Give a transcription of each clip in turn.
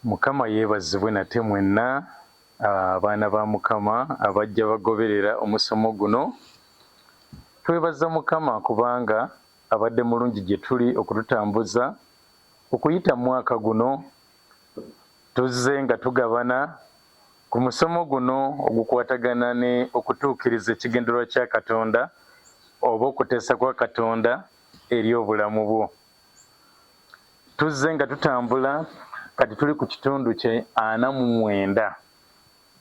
Mukama yeebazibwe nate mwenna abaana ba Mukama abajja bagoberera omusomo guno. Twebaza Mukama kubanga abadde mulungi gye tuli okututambuza okuyita mu mwaka guno. Tuzze nga tugabana ku musomo guno ogukwatagana ne okutuukiriza ekigendererwa kya Katonda oba okuteesa kwa Katonda eri obulamu bwo. Tuzze nga tutambula kati tuli ku kitundu kye 49.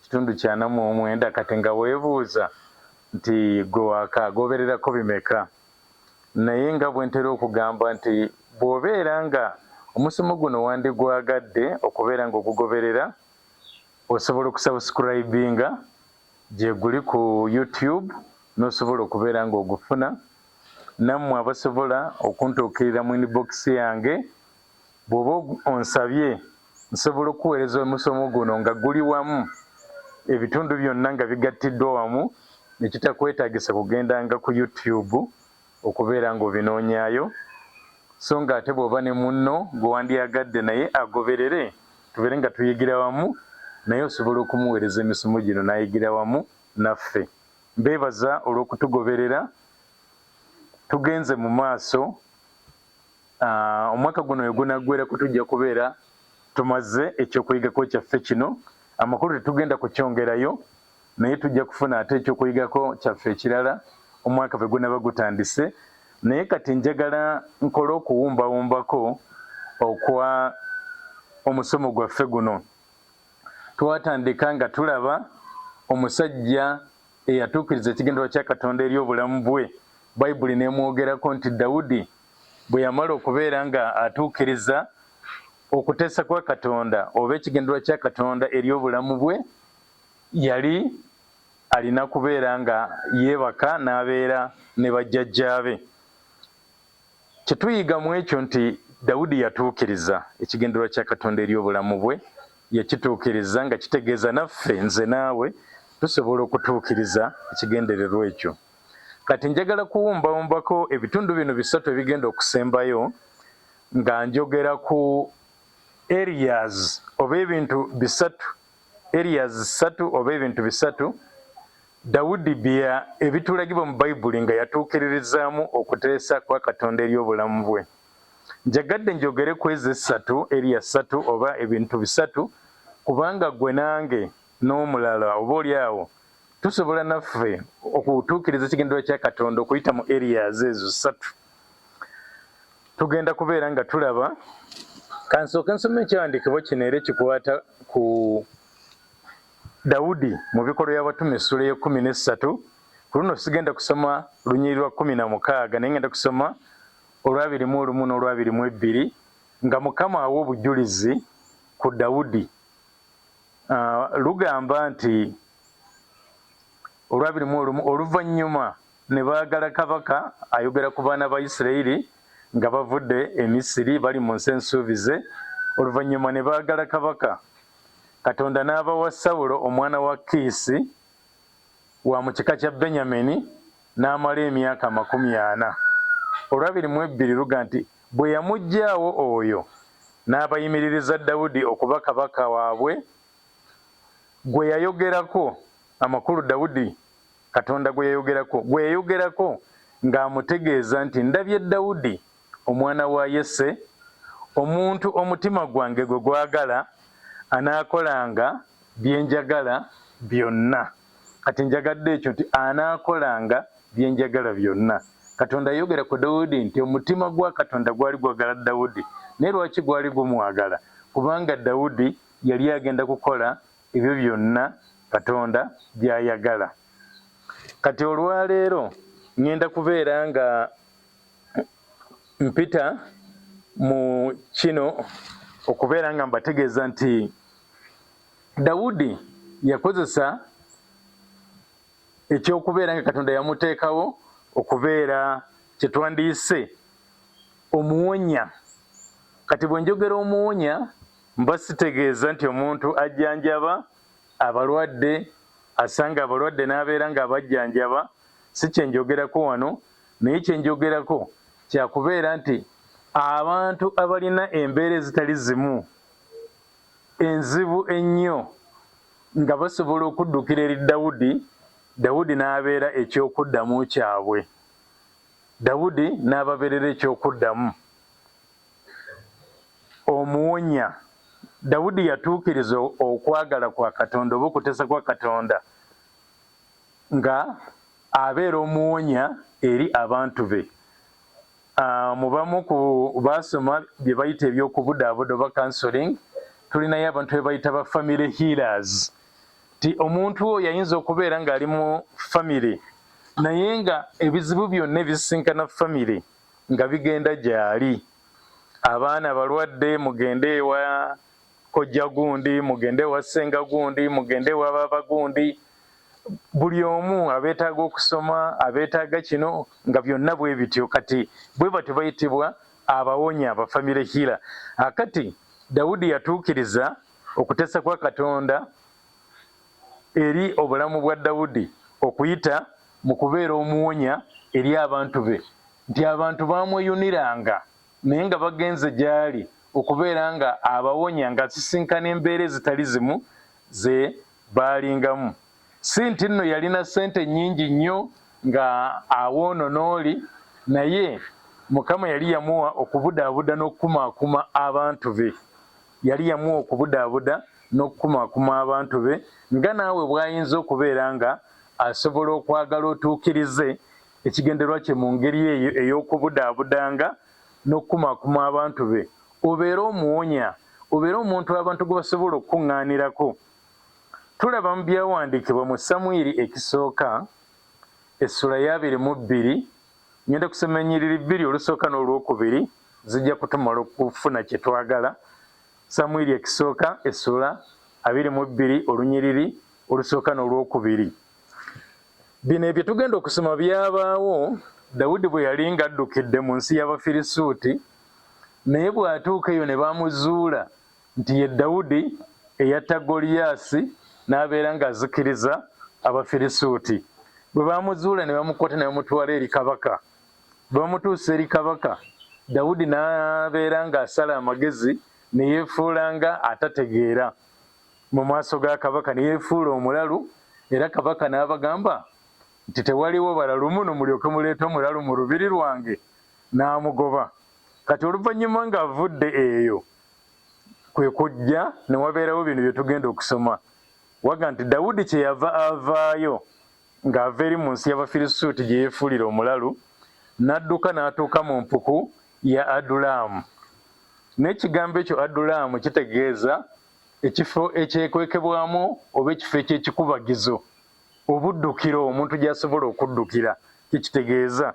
Kitundu kya 49 kati nga weebuuza nti gwe wakaagobererako bimeka. Naye nga bwe ntera okugamba nti bw'obeera nga omusomo guno wandigwagadde okubeera ng'ogugoberera, osobola okusubscribinga gye guli ku YouTube n'osobola okubeera ng'ogufuna. Nammwe abasobola okuntuukirira mu inbox yange, bw'oba onsabye nsobola okuweereza omusomo guno nga guli wamu, ebitundu byonna nga bigattiddwa wamu, ne kitakwetaagisa kugendanga ku YouTube okubeera ng'obinoonyaayo. So nga ate bw'oba ne munno gwe wandyagadde naye agoberere, tubeere nga tuyigira wamu, naye osobola okumuweereza emisomo gino n'ayigira wamu naffe. Mbeebaza olw'okutugoberera. Tugenze mu maaso. Omwaka guno we gunaggweerako tujja kubeera tumaze ekyokuyigako kyaffe kino. Amakulu tetugenda kukyongerayo, naye tujja kufuna ate ekyokuyigako kyaffe ekirala omwaka bwe gunaba gutandise. Naye kati njagala nkole okuwumbawumbako okwa omusomo gwaffe guno. Twatandika nga tulaba omusajja eyatuukiriza ekigendererwa kya Katonda eri obulamu bwe. Bayibuli n'emwogerako nti Dawudi bwe yamala okubeera nga atuukiriza okuteesa kwa Katonda oba ekigendererwa kya Katonda eri obulamu bwe, yali alina kubeera nga yeebaka n'abeera ne bajjajjaabe. Kye tuyiga mu ekyo nti Dawudi yatuukiriza ekigendererwa kya Katonda eri obulamu bwe, yakituukiriza nga kitegeeza naffe nze naawe tusobola okutuukiriza ekigendererwa ekyo. Kati njagala kuwumbawumbako ebitundu bino 3 ebigenda okusembayo nga njogera ku areas oba ebintu 3, areas 3 oba ebintu 3 Dawudi ebitulagibwa mu Bayibuli nga yatuukiririzaamu okuteesa kwa Katonda eri obulamu bwe. Njagadde njogere ku ezo 3, area 3 oba ebintu 3, kubanga gwe nange n'omulala oba oliawo tusobola naffe okutuukiriza ekigendererwa kya Katonda okuyita mu areas ezo 3. Tugenda kubeera nga tulaba. Kansooke nsome ekyawandiikibwa kino era kikwata ku Dawudi mu bikolwa by'abatume essula y'e13. Ku luno sigenda kusoma lunyiriri lwa 16 naye ngenda kusoma olwa21 n'olwa22 nga Mukama awa obujulizi ku Dawudi. Lugamba nti olwa21, oluvannyuma ne baagala kabaka, ayogera ku baana ba Isirayiri nga bavudde e Misiri bali mu nsi ensuubize. Oluvannyuma ne baagala kabaka, Katonda n'abawa Sawulo omwana wa Kiisi wa mu kika kya Benyamini, n'amala emyaka 40. Olwa22 luga nti bwe yamuggyaawo oyo n'abayimiririza Dawudi okuba kabaka waabwe, gwe yayogerako amakulu Dawudi Katonda gwe yayogerako ng'amutegeeza nti ndabye Dawudi omwana wa Yese, omuntu omutima gwange gwe gwagala, anaakolanga bye njagala byonna. Kati njagadde ekyo nti anaakolanga bye njagala byonna. Katonda yayogera ku Dawudi nti omutima gwa Katonda gwali gwagala Dawudi. Naye lwaki gwali gumwagala? Kubanga Dawudi yali agenda kukola ebyo byonna Katonda by'ayagala. Kati olwaleero ngenda kubeera nga mpita mu kino okubeera nga mbategeeza nti Dawudi yakozesa ekyokubeera nga Katonda yamuteekawo okubeera kye twandiyise omuwonya kati bwe njogera omuwonya mba sitegeeza nti omuntu ajjanjaba abalwadde asanga abalwadde n'abeera ng'abajjanjaba, si kye njogerako wano, naye kye njogerako kyakubeera nti abantu abalina embeera ezitali zimu enzibu ennyo nga basobola okuddukira eri Dawudi n'abeera ekyokuddamu kyabwe. Dawudi n'ababeerera ekyokuddamu. Omuwonya Dawudi yatuukiriza okwagala kwa Katonda oba okuteesa kwa Katonda nga abeera omuwonya eri abantu be. Mu bamu ku baasoma bye bayita ebyokubudaabuda oba counseling, tulinayo abantu be bayita ba family healers. Ti omuntu oyo yayinza okubeera ng'ali mu family naye nga ebizibu byonna ebisinkana family nga bigenda gy'ali. Abaana balwadde mugende ewa kojja gundi, mugende ewa ssenga gundi, mugende ewa baba gundi, buli omu abeetaaga okusoma, abeetaaga kino, nga byonna bwe bityo. Kati bwe batyo bayitibwa abawonya, aba family healer. Akati Dawudi yatuukiriza okuteesa kwa Katonda eri obulamu bwa Dawudi okuyita mu kubeera omuwonya eri abantu be, nti abantu baamweyuniranga naye nga bagenze gy'ali okubeera nga abawonya, nga asisinkana embeera ezitali zimu ze baalingamu. Si nti nno yalina ssente nnyingi nnyo nga awoono n'oli, naye Mukama yali yamuwa okubudaabuda n'okukumaakuma abantu be. Yali yamuwa okubudaabuda n'okukumaakuma abantu be, nga naawe bw'ayinza okubeera nga asobola okwagala otuukirize ekigenderwa kye mu ngeri eyo ey'okubudaabudanga n'okukumaakuma abantu be. Obeere omuwonya, obeere omuntu abantu gwe basobola okukuŋŋaanirako. Tulaba mu byawandiikibwa mu Samwiri ekisooka essula ya 22, ngenda kusoma ennyiriri 2 olusooka n'olwokubiri, zijja kutumala okufuna kye twagala. Samwiri ekisooka essula 22 olunyiriri olusooka n'olwokubiri. Bino ebyo tugenda okusoma byabaawo Dawudi bwe yali ng'addukidde mu nsi y'Abafirisuuti, naye bw'atuuka eyo ne bamuzuula nti ye Dawudi eyatta Goliyaasi n'abeera ng'azikiriza Abafirisuuti. Bwe bamuzuula ne bamukwata ne bamutwala eri kabaka. Bwe bamutuusa eri kabaka, Dawudi n'abeera ng'asala amagezi ne yeefuula nga atategeera mu maaso ga kabaka, ne yeefuula omulalu, era kabaka n'abagamba nti tewaliwo balalu muno mulyoke muleete omulalu mu lubiri lwange, n'amugoba. Kati oluvannyuma ng'avudde eyo kwe kujja ne wabeerawo bino bye tugenda okusoma. Waga nti Dawudi kye yava avaayo ng'ava eri mu nsi y'Abafirisuuti gye yeefuulira omulalu, n'adduka n'atuuka mu mpuku ya Adulamu. N'ekigambo ekyo Adulamu kitegeeza ekifo ekyekwekebwamu oba ekifo eky'ekikubagizo, obuddukiro, omuntu gy'asobola okuddukira, kikitegeeza.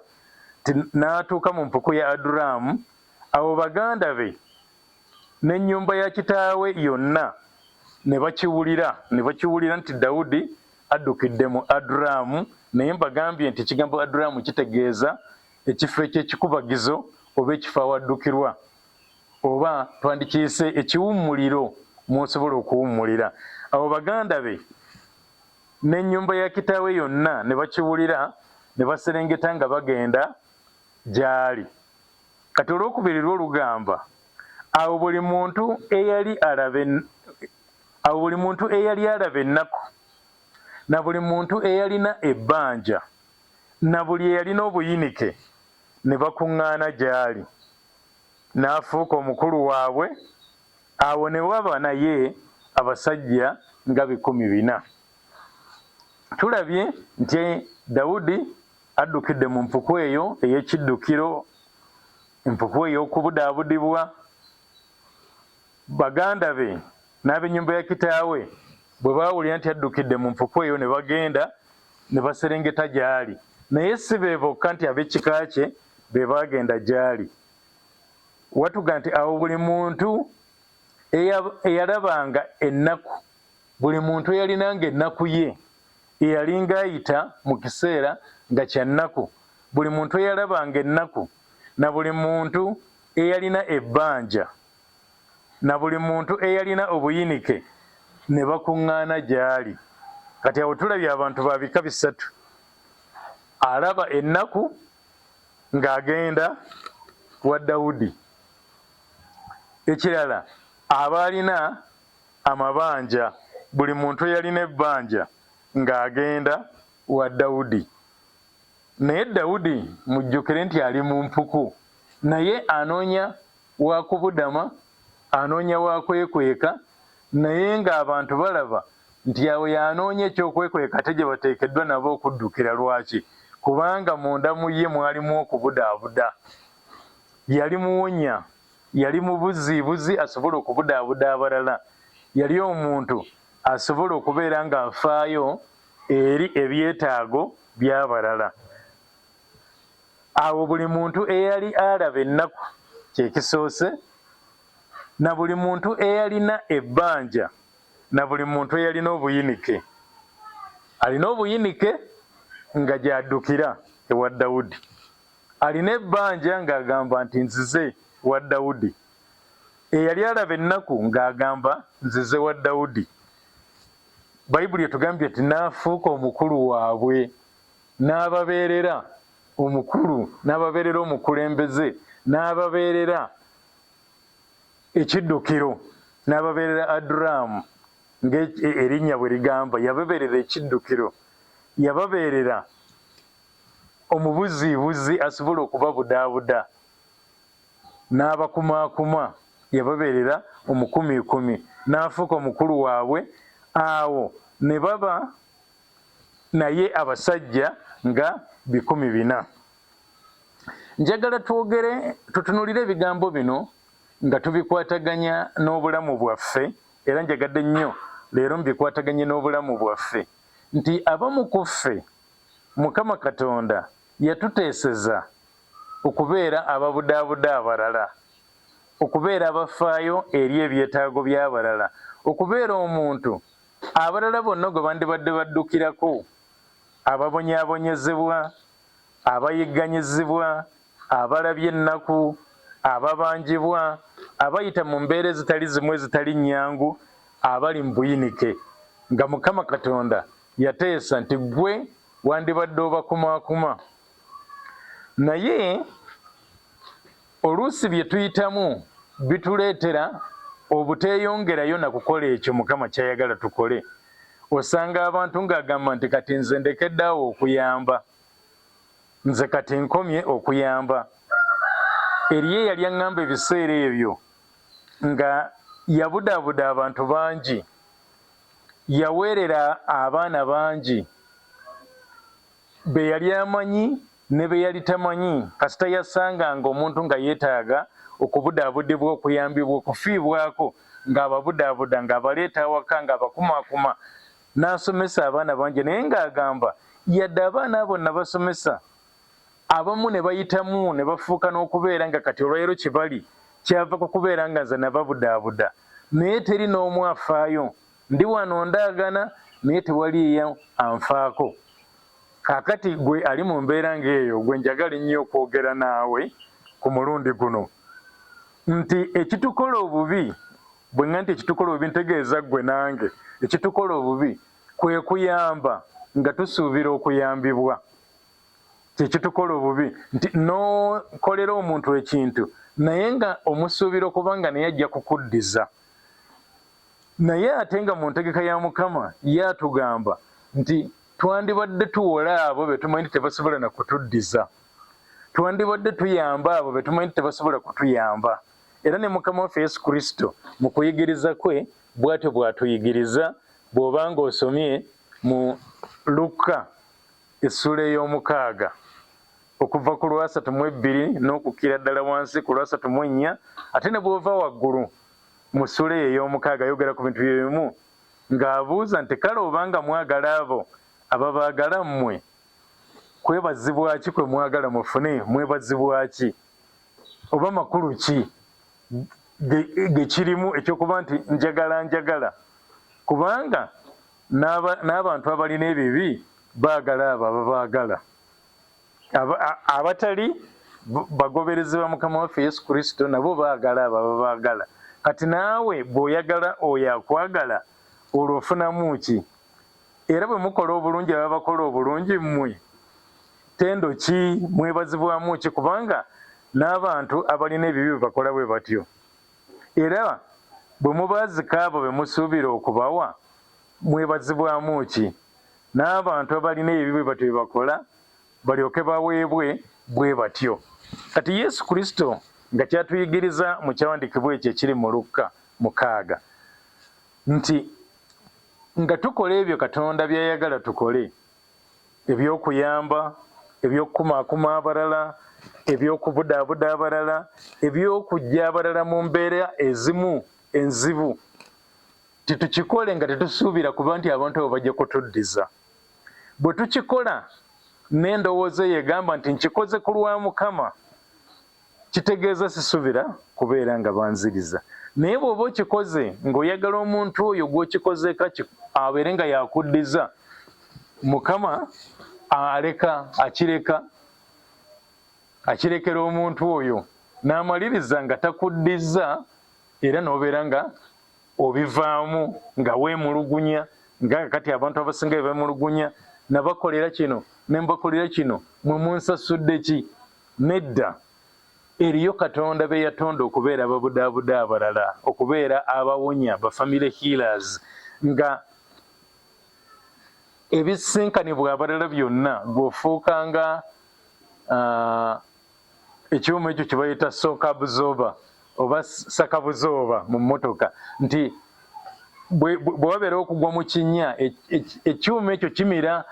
N'atuuka mu mpuku ya Adulamu, abo baganda be n'ennyumba ya kitaawe yonna ne bakiwulira nti Dawudi addukidde mu Adulamu. Naye mbagambye nti ekigambo Adulamu kitegeeza ekifo eky'ekikubagizo oba ekifo awaddukirwa, oba twandikiyise ekiwummuliro mw'osobola okuwummulira. Abo baganda be n'ennyumba ya kitaawe yonna ne bakiwulira ne baserengeta nga bagenda gy'ali. Kati olwokubiri lwo lugamba awo buli muntu eyali alaba ennaku, na buli muntu eyalina ebbanja, na buli eyalina obuyinike ne bakuŋŋaana gy'ali. N'afuuka omukulu waabwe. Awo ne waba naye abasajja nga 400. Tulabye nti Dawudi addukidde mu mpuku eyo ey'ekiddukiro, empuku ey'okubudaabudibwa. Baganda be n'ab'ennyumba ya kitaawe bwe baawulira nti addukidde mu mpuku eyo ne bagenda ne baserengeta gy'ali. Naye si be bokka nti ab'ekika kye be baagenda gy'ali. Watuga nti awo buli muntu eyalabanga ennaku, buli muntu eyalinanga ennaku ye, eyalinga ayita mu kiseera nga kya nnaku, buli muntu eyalabanga ennaku, na buli muntu eyalina ebbanja na buli muntu eyalina obuyinike ne bakuŋŋaana gy'ali. Kati awo tulabye abantu ba bika bisatu. Alaba ennaku ng'agenda wa Dawudi. Ekirala abaalina amabanja, buli muntu eyalina ebbanja ng'agenda wa Dawudi. Naye Dawudi mujjukire nti ali mu mpuku, naye anoonya wa kubudama, anoonya wa kwekweka, naye ng'abantu balaba nti awo y'anoonya ekyokwekweka ate gye bateekeddwa nabo okuddukira. Lwaki? Kubanga munda mu ye mwalimu okubudaabuda. Yali muwonya, yali mubuzibuzi asobole okubudaabuda abalala. Yali omuntu asobola okubeera ng'afaayo eri ebyetaago by'abalala. Awo buli muntu eyali alaba ennaku kyekisoose, na buli muntu eyalina ebbanja, na buli muntu eyalina obuyinike. Alina obuyinike nga gy'addukira ewa Dawudi. Alina ebbanja ng'agamba nti nzize wa Dawudi. Eyali alaba ennaku ng'agamba nzize wa Dawudi. Bayibuli etugambye nti n'afuuka omukulu waabwe, n'ababeerera omukulu, n'ababeerera omukulembeze, n'ababeerera ekiddukiro, n'ababeerera Adulamu ng'erinnya bwe ligamba. Yababeerera ekiddukiro, yababeerera omubuzibuzi asobola okubabudaabuda, n'abakumaakuma yababeerera omukumiikumi, n'afuuka omukulu waabwe. Awo ne baba naye abasajja nga 400. Njagala tutunulire ebigambo bino nga tubikwataganya n'obulamu bwaffe, era njagadde nnyo leero mbikwataganye n'obulamu bwaffe, nti abamu ku ffe Mukama Katonda yatuteeseza okubeera ababudaabuda abalala, okubeera abafaayo eri ebyetaago by'abalala, okubeera omuntu abalala bonna gwe bandibadde baddukirako, ababonyaabonyezebwa, abayigganyizibwa, abalabye ennaku, ababanjibwa, abayita mu mbeera ezitali zimu ezitali nnyangu, abali mu buyinike, nga Mukama Katonda yateesa nti gwe wandibadde obakumaakuma. Naye oluusi bye tuyitamu bituleetera obuteeyongerayo na kukola ekyo Mukama kyayagala tukole. Osanga abantu ng'agamba nti kati nze ndekeddaawo okuyamba, nze kati nkomye okuyamba. Eriye yali aŋŋamba ebiseera ebyo nga yabudaabuda abantu bangi, yaweerera abaana bangi, be yali amanyi ne be yali tamanyi, kasita yasanganga omuntu nga yeetaaga okubudaabudibwa, okuyambibwa, okufiibwako, ng'ababudaabuda, ng'abaleeta awaka, ng'abakumaakuma, n'asomesa abaana bangi. Naye ng'agamba yadde abaana bonna basomesa, abamu ne bayitamu ne bafuuka n'okubeera nga kati olwaleero kye bali kyava ku kubeera nga nze nababudaabuda, naye teri n'omu afaayo. Ndi wano ndaagana naye tewaliyo anfaako. Kaakati gwe ali mu mbeera ng'eyo, gwe njagala ennyo okwogera naawe ku mulundi guno nti ekitukola obubi, bwe nga nti ekitukola obubi ntegeeza gwe nange, ekitukola obubi kwe kuyamba nga tusuubira okuyambibwa. Kyekitukola obubi nti n'okolera omuntu ekintu naye nga omusuubira okuba nga naye ajja kukuddiza. Naye ate nga mu ntegeka ya Mukama ye atugamba nti twandibadde tuwola abo be tumanyi nti tebasobola na kutuddiza, twandibadde tuyamba abo be tumanyi nti tebasobola kutuyamba. Era ne Mukama waffe Yesu Kristo mu kuyigiriza kwe bw'atyo bw'atuyigiriza. Bw'oba ng'osomye mu Luka essula ey'omukaaga okuva ku lwa 32 n'okukkira ddala wansi ku lwa 34, ate ne bw'ova waggulu mu ssula ey'omukaaga ayogera ku bintu byebimu ng'abuuza nti kale obanga mwagala abo ababaagala mmwe, kwebazibwa ki kwe mwagala mufune? Mwebazibwa ki oba makulu ki ge kirimu ekyokuba nti njagala? Kubanga n'abantu abalina ebibi baagala abo ababaagala. Abatali bagoberezi ba Mukama waffe Yesu Kristo nabo baagala abo ababaagala. kati naawe bw'oyagala oyo akwagala olwo ofunamu ki? Era bwe mukola obulungi aba bakola obulungi mmwe tendo ki? Mwebazibwamu ki? Kubanga n'abantu abalina ebibi bakola bwe batyo. Era bwe mubaazika abo be musuubira okubawa mwebazibwamu ki? N'abantu abalina ebibi batyo bye bakola balyoke baweebwe bwe batyo. Kati Yesu Kristo nga kyatuyigiriza mu kyawandiikibwa ekyo ekiri mu Luka 6 nti nga tukola ebyo Katonda by'ayagala tukole, eby'okuyamba, eby'okukumaakuma abalala, eby'okubudaabuda abalala, eby'okujja abalala mu mbeera ezimu enzibu, titukikole nga tetusuubira kuba nti abantu abo bajja kutuddiza. Bwe tukikola n'endowooza yegamba nti nkikoze ku lwa Mukama, kitegeeza sisuubira kubeera nga banziriza. Naye bw'oba okikoze ng'oyagala omuntu oyo gw'okikozeeko abeere nga yakuddiza, Mukama akirekera omuntu oyo n'amaliriza nga takuddiza, era n'obeera nga obivaamu nga weemulugunya, nga kati abantu abasinga beemulugunya, nabakolera kino nembakolera kino, mwe munsasudde ki? Nedda, eriyo Katonda be yatonda okubeera ababudaabuda abalala, okubeera abawonya, ba family healers, nga ebisinkanibwa abalala byonna bw'ofuukanga ekyuma ekyo kye bayita shock absorber oba sakabuzooba mu mmotoka, nti bwe wabeerawo okugwa mu kinnya ekyuma ekyo kimira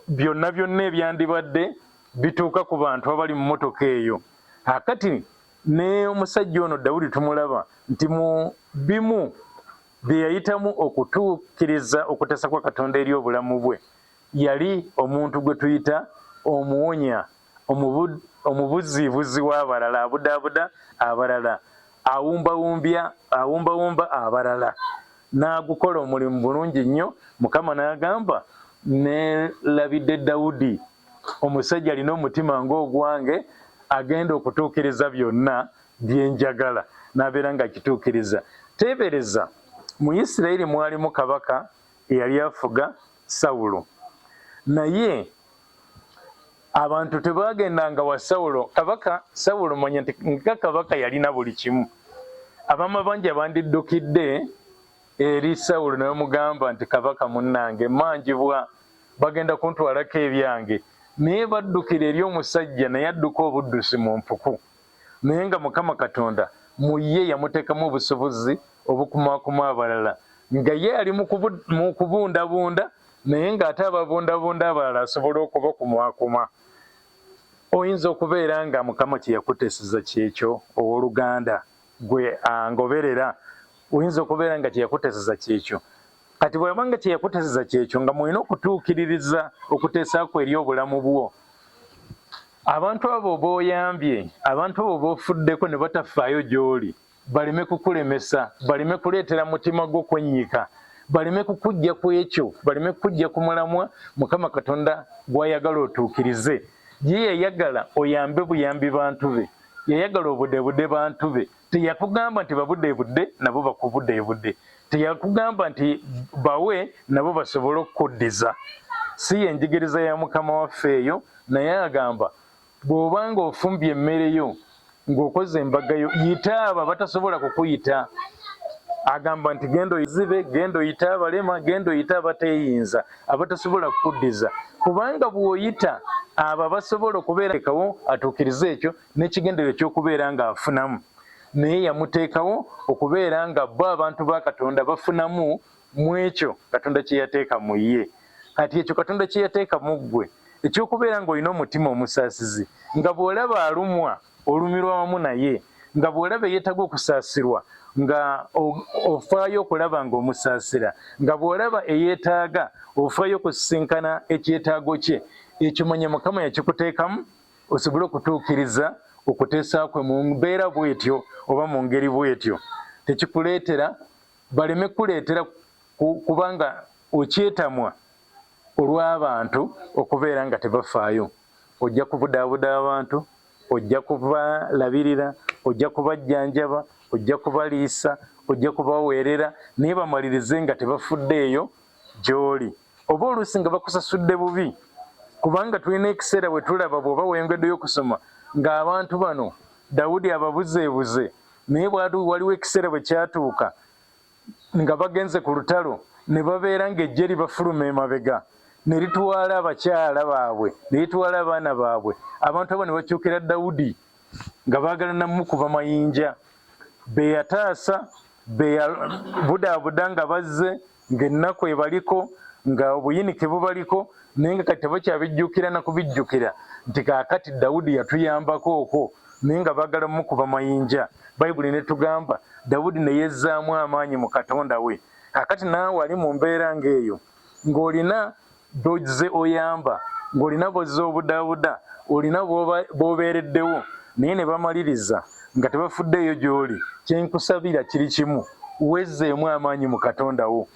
byonna ebyandibadde bituuka ku bantu abali mu mmotoka eyo. Akati ne omusajja ono Dawudi tumulaba nti mu bimu bye yayitamu okutuukiriza okuteesa kwa Katonda eri obulamu bwe, yali omuntu gwe tuyita omuwonya, omubuzibuzi w'abalala, abudaabuda abalala, awumbawumba abalala, n'agukola omulimu bulungi nnyo. Mukama n'agamba, neerabidde Dawudi omusajja alina omutima ng'ogwange, agenda okutuukiriza byonna bye njagala, n'abeera ng'akituukiriza. Teebereza, mu Isirayiri mwalimu kabaka eyali afuga Sawulo, naye abantu tebaagendanga wa Sawulo. Kabaka Sawulo manya nti nga kabaka yalina buli kimu. Abamabanja bandiddukidde eri Sawulo ne bamugamba nti kabaka munnange manjibwa, bagenda kuntwalako ebyange. Naye baddukira eri omusajja naye adduka obuddusi mu mpuku. Naye nga Mukama Katonda mu ye yamuteekamu obusobozi obukumaakuma abalala, nga ye ali mu kubundabunda, naye ng'ate ababundabunda abalala asobola okubakumaakuma. Oyinza okubeera nga Mukama kye yakuteeseza kyekyo, owooluganda gwe angoberera, oyinza okubeera nga kye yakuteeseza kyekyo. Kati bw'abanga kye yakuteeseza kyekyo nga mulina okutuukiririza okuteesaako eri obulamu bwo, abantu abo b'oyambye, abantu abo b'ofuddeko ne batafaayo gy'oli, baleme kukulemesa, baleme kuleetera mutima gwo kwennyika, baleme kukuggya ku ekyo, baleme kukuggya ku mulamwa Mukama Katonda gw'ayagala otuukirize. Ye yayagala oyambe buyambi bantu be, yayagala obudeebude bantu be. Teyakugamba nti babudeebudde nabo bakubudeebudde, teyakugamba nti bawe nabo basobole okukuddiza. Si ye njigiriza ya Mukama waffe eyo, naye agamba bw'obanga ofumbye emmere yo ng'okoze embaga yo, yita abo abatasobola kukuyita. Agamba nti genda oyizibe, genda oyita abalema, genda oyita abateeyinza, abatasobola kukuddiza. Kubanga bw'oyita abo abasobola okubeera ekawo atuukirize ekyo n'ekigendero ky'okubeera ng'afunamu. Naye yamuteekawo okubeera nga bo abantu ba Katonda bafunamu mu ekyo Katonda kye yateeka mu ye. Kati ekyo Katonda kye yateeka mu ggwe, ekyokubeera ng'olina omutima omusaasizi, nga bw'olaba alumwa olumirwa wamu naye, nga bw'olaba yeetaaga okusaasirwa nga ofaayo okulaba ng'omusaasira, nga bw'olaba eyeetaaga ofaayo okusisinkana ekyetaago kye. Ekyo manya Mukama yakikuteekamu osobole okutuukiriza okuteesa kwe mu mbeera bw'etyo oba mu ngeri bw'etyo. Tekikuleetera, baleme kuleetera kubanga okyetamwa olw'abantu okubeera nga tebafaayo. Ojja kubudaabuda abantu, ojja kubalabirira, ojja kubajjanjaba, ojja kubaliisa, ojja kubaweerera naye bamalirize nga tebafuddeeyo gy'oli, oba oluusi nga bakusasudde bubi. Kubanga tulina ekiseera bwe tulaba bw'oba weyongeddeyo okusoma ng'abantu bano Dawudi ababuzeebuze, naye waliwo ekiseera bwe kyatuuka nga bagenze ku lutalo ne babeera ng'ejje libafuluma emabega ne litwala abakyala baabwe ne litwala abaana baabwe. Abantu abo ne bakyukira Dawudi nga baagala namukuba mayinja, be yataasa be yabudaabuda nga bazze ng'ennaku ebaliko nga obuyinike bubaliko, naye nga kati tebakyabijjukira na kubijjukira nti kaakati Dawudi yatuyambako okwo, naye nga baagala mukuba mayinja. Bayibuli ne tugamba Dawudi ne yezzaamu amaanyi mu Katonda we. Kaakati naawe ali mu mbeera ng'eyo ng'olina bozze oyamba, ng'olina bozze obudaabuda, olina b'obeereddewo naye ne bamaliriza nga tebafuddeeyo gy'oli. Kyenkusabira kiri kimu, wezzeemu amaanyi mu Katonda wo.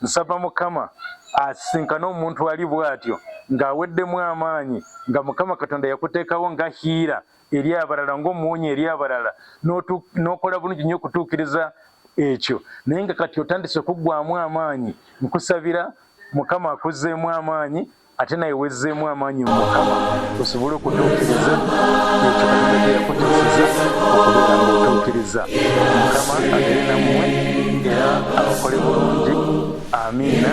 Nsaba Mukama asisinkane omuntu ali bw'atyo ng'aweddemu amaanyi, nga Mukama Katonda yakuteekawo nga hiira eri abalala, ng'omuwonyi eri abalala, n'okola bulungi nnyo okutuukiriza ekyo, naye nga kati otandise okuggwaamu amaanyi. Nkusabira Mukama akuzzeemu amaanyi ate naye wezzeemu amaanyi mu Mukama osobole okutuukiriza ekyo Katonda kye yakuteeseza okubeera ng'otuukiriza. Mukama agire nammwe era abakole bulungi. Amiina.